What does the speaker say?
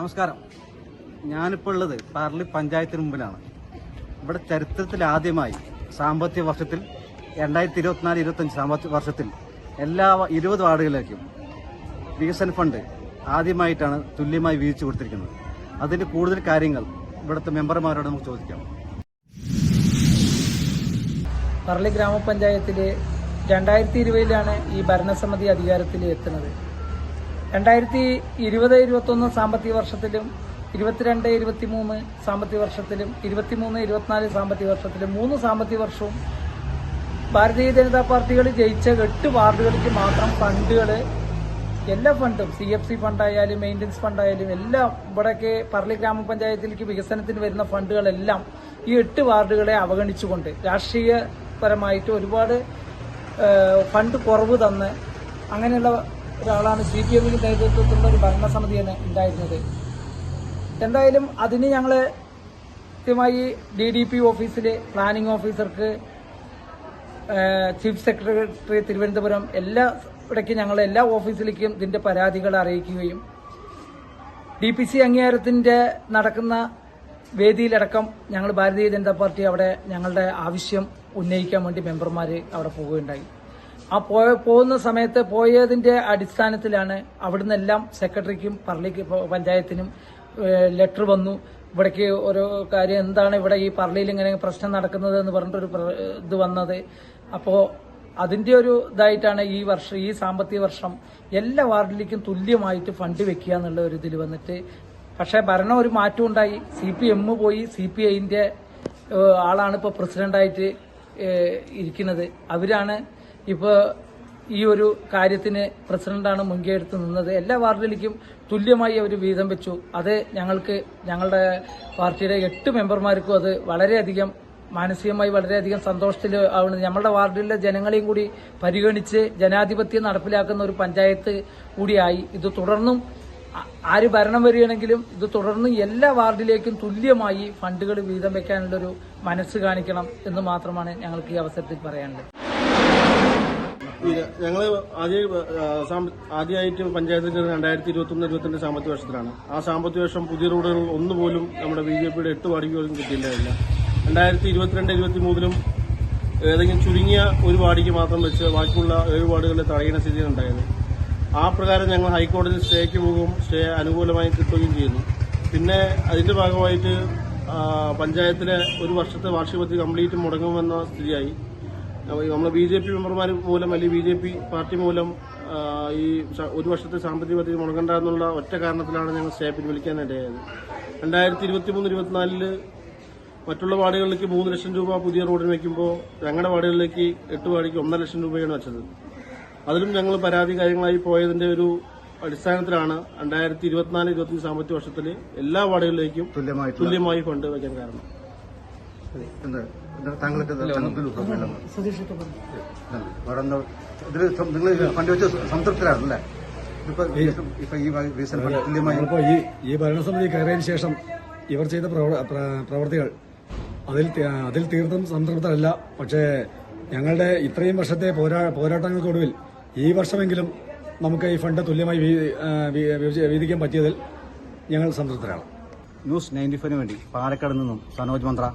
നമസ്കാരം. ഞാനിപ്പോൾ ഉള്ളത് പാർലി പഞ്ചായത്തിന് മുമ്പിലാണ്. ഇവിടെ ചരിത്രത്തിൽ ആദ്യമായി സാമ്പത്തിക വർഷത്തിൽ 2024-25 സാമ്പത്തിക വർഷത്തിൽ എല്ലാ 20 വാർഡുകളിലേക്കും വികസന ഫണ്ട് ആദ്യമായിട്ടാണ് തുല്യമായി വീതിച്ചു കൊടുത്തിരിക്കുന്നത്. അതിന്റെ കൂടുതൽ കാര്യങ്ങൾ ഇവിടുത്തെ മെമ്പർമാരോട് നമുക്ക് ചോദിക്കാം. പാർലി ഗ്രാമപഞ്ചായത്തില് 2020 ഈ ഭരണസമിതി അധികാരത്തിൽ എത്തുന്നത്. 2020-21 സാമ്പത്തിക വർഷത്തിലും 22-23 സാമ്പത്തിക വർഷത്തിലും 23-24 സാമ്പത്തിക വർഷത്തിലും 3 സാമ്പത്തിക വർഷവും ഭാരതീയ ജനതാ പാർട്ടികൾ ജയിച്ച 8 വാർഡുകൾക്ക് മാത്രം ഫണ്ടുകൾ, എല്ലാ ഫണ്ടും CFC ഫണ്ടായാലും മെയിൻ്റനൻസ് ഫണ്ടായാലും എല്ലാം ഇവിടെയൊക്കെ പാർലി ഗ്രാമപഞ്ചായത്തിലേക്ക് വികസനത്തിന് വരുന്ന ഫണ്ടുകളെല്ലാം ഈ 8 വാർഡുകളെ അവഗണിച്ചുകൊണ്ട് രാഷ്ട്രീയപരമായിട്ട് ഒരുപാട് ഫണ്ട് കുറവ് തന്ന് അങ്ങനെയുള്ള ഒരാളാണ് CPM നേതൃത്വത്തിലുള്ള ഒരു ഭരണസമിതിയാണ് ഉണ്ടായിരുന്നത്. എന്തായാലും അതിന് ഞങ്ങൾ കൃത്യമായി DDP ഓഫീസിലെ പ്ലാനിംഗ് ഓഫീസർക്ക്, ചീഫ് സെക്രട്ടറി തിരുവനന്തപുരം ഇവിടേക്ക് ഞങ്ങൾ എല്ലാ ഓഫീസിലേക്കും ഇതിന്റെ പരാതികൾ അറിയിക്കുകയും DPC അംഗീകാരത്തിന്റെ നടക്കുന്ന വേദിയിലടക്കം ഞങ്ങൾ ഭാരതീയ ജനതാ പാർട്ടി അവിടെ ഞങ്ങളുടെ ആവശ്യം ഉന്നയിക്കാൻ വേണ്ടി മെമ്പർമാർ അവിടെ പോവുകയുണ്ടായി. ആ പോകുന്ന സമയത്ത് പോയതിന്റെ അടിസ്ഥാനത്തിലാണ് അവിടുന്ന് എല്ലാം സെക്രട്ടറിക്കും പാർലി പഞ്ചായത്തിനും ലെറ്റർ വന്നു. ഇവിടേക്ക് ഓരോ കാര്യം എന്താണ് ഇവിടെ ഈ പാർലിയിൽ ഇങ്ങനെ പ്രശ്നം നടക്കുന്നത് എന്ന് പറഞ്ഞിട്ടൊരു ഇത് വന്നത്. അപ്പോൾ അതിന്റെ ഒരു ഇതായിട്ടാണ് ഈ സാമ്പത്തിക വർഷം എല്ലാ വാർഡിലേക്കും തുല്യമായിട്ട് ഫണ്ട് വെക്കുക എന്നുള്ള ഒരു ഇതിൽ വന്നിട്ട്, പക്ഷേ ഭരണം ഒരു മാറ്റം ഉണ്ടായി. CPM പോയി CPIന്റെ ആളാണ് ഇപ്പോൾ പ്രസിഡന്റായിട്ട് ഇരിക്കുന്നത്. അവരാണ് ഇപ്പോൾ ഈ ഒരു കാര്യത്തിന് പ്രസിഡന്റാണ് മുൻകൈ എടുത്ത് നിന്നത്. എല്ലാ വാർഡിലേക്കും തുല്യമായി അവർ വീതം വെച്ചു. അത് ഞങ്ങളുടെ പാർട്ടിയുടെ 8 മെമ്പർമാർക്കും അത് വളരെയധികം മാനസികമായി വളരെയധികം സന്തോഷത്തിൽ ആവുന്നത്. നമ്മളുടെ വാർഡിലെ ജനങ്ങളെയും കൂടി പരിഗണിച്ച് ജനാധിപത്യം നടപ്പിലാക്കുന്ന ഒരു പഞ്ചായത്ത് കൂടിയായി. ഇത് തുടർന്നും ആര് ഭരണം വരികയാണെങ്കിലും ഇത് തുടർന്ന് എല്ലാ വാർഡിലേക്കും തുല്യമായി ഫണ്ടുകൾ വീതം വെക്കാനുള്ളൊരു മനസ്സ് കാണിക്കണം എന്ന് മാത്രമാണ് ഞങ്ങൾക്ക് ഈ അവസരത്തിൽ പറയാനുള്ളത്. ഞങ്ങൾ ആദ്യമായിട്ട് പഞ്ചായത്തിൽ 2021-22 സാമ്പത്തിക വർഷത്തിലാണ്. ആ സാമ്പത്തിക വർഷം പുതിയ റോഡുകൾ ഒന്നുപോലും നമ്മുടെ BJPയുടെ 8 വാർഡിക്ക് പോലും കിട്ടിയില്ലായിരുന്നു. 2022-23 ഏതെങ്കിലും ചുരുങ്ങിയ ഒരു വാർഡിക്ക് മാത്രം വെച്ച് ബാക്കിയുള്ള 7 വാർഡുകളിൽ തടയുന്ന സ്ഥിതിയാണ് ഉണ്ടായത്. ആ പ്രകാരം ഞങ്ങൾ ഹൈക്കോടതിയിൽ സ്റ്റേക്ക് പോകുകയും സ്റ്റേ അനുകൂലമായി കിട്ടുകയും ചെയ്യുന്നു. പിന്നെ അതിന്റെ ഭാഗമായിട്ട് പഞ്ചായത്തിലെ ഒരു വർഷത്തെ വാർഷിക പദ്ധതി കംപ്ലീറ്റ് മുടങ്ങുമെന്ന സ്ഥിതിയായി. നമ്മൾ BJP മെമ്പർമാർ മൂലം അല്ലെങ്കിൽ BJP പാർട്ടി മൂലം ഈ ഒരു വർഷത്തെ സാമ്പത്തിക പദ്ധതി മുടങ്ങണ്ട എന്നുള്ള ഒറ്റ കാരണത്തിലാണ് ഞങ്ങൾ സ്റ്റേ പിൻവലിക്കാനിടയായത്. 2023-24 മറ്റുള്ള വാർഡുകളിലേക്ക് 3 ലക്ഷം രൂപ പുതിയ റോഡിന് വയ്ക്കുമ്പോൾ ഞങ്ങളുടെ വാർഡുകളിലേക്ക് 8 വാർഡിക്ക് 1.5 ലക്ഷം രൂപയാണ് വെച്ചത്. അതിലും ഞങ്ങൾ പരാതി കാര്യങ്ങളായി പോയതിന്റെ ഒരു അടിസ്ഥാനത്തിലാണ് 2024-25 സാമ്പത്തിക വർഷത്തിൽ എല്ലാ വാർഡുകളിലേക്കും തുല്യമായി ഫണ്ട് വയ്ക്കാൻ കാരണം. സംതൃപ്തരാണല്ലേ? ഈ ഭരണസമിതി കയറിയതിനു ശേഷം ഇവർ ചെയ്ത പ്രവർത്തികൾ അതിൽ തീർത്തും സംതൃപ്തരല്ല. പക്ഷേ ഞങ്ങളുടെ ഇത്രയും വർഷത്തെ പോരാട്ടങ്ങൾക്കൊടുവിൽ ഈ വർഷമെങ്കിലും നമുക്ക് ഈ ഫണ്ട് തുല്യമായി വീതിക്കാൻ പറ്റിയതിൽ ഞങ്ങൾ സംതൃപ്തരാണ്. ന്യൂസ് 95 വേണ്ടി പാലക്കാട് നിന്നും സനോജ് മന്ത്ര.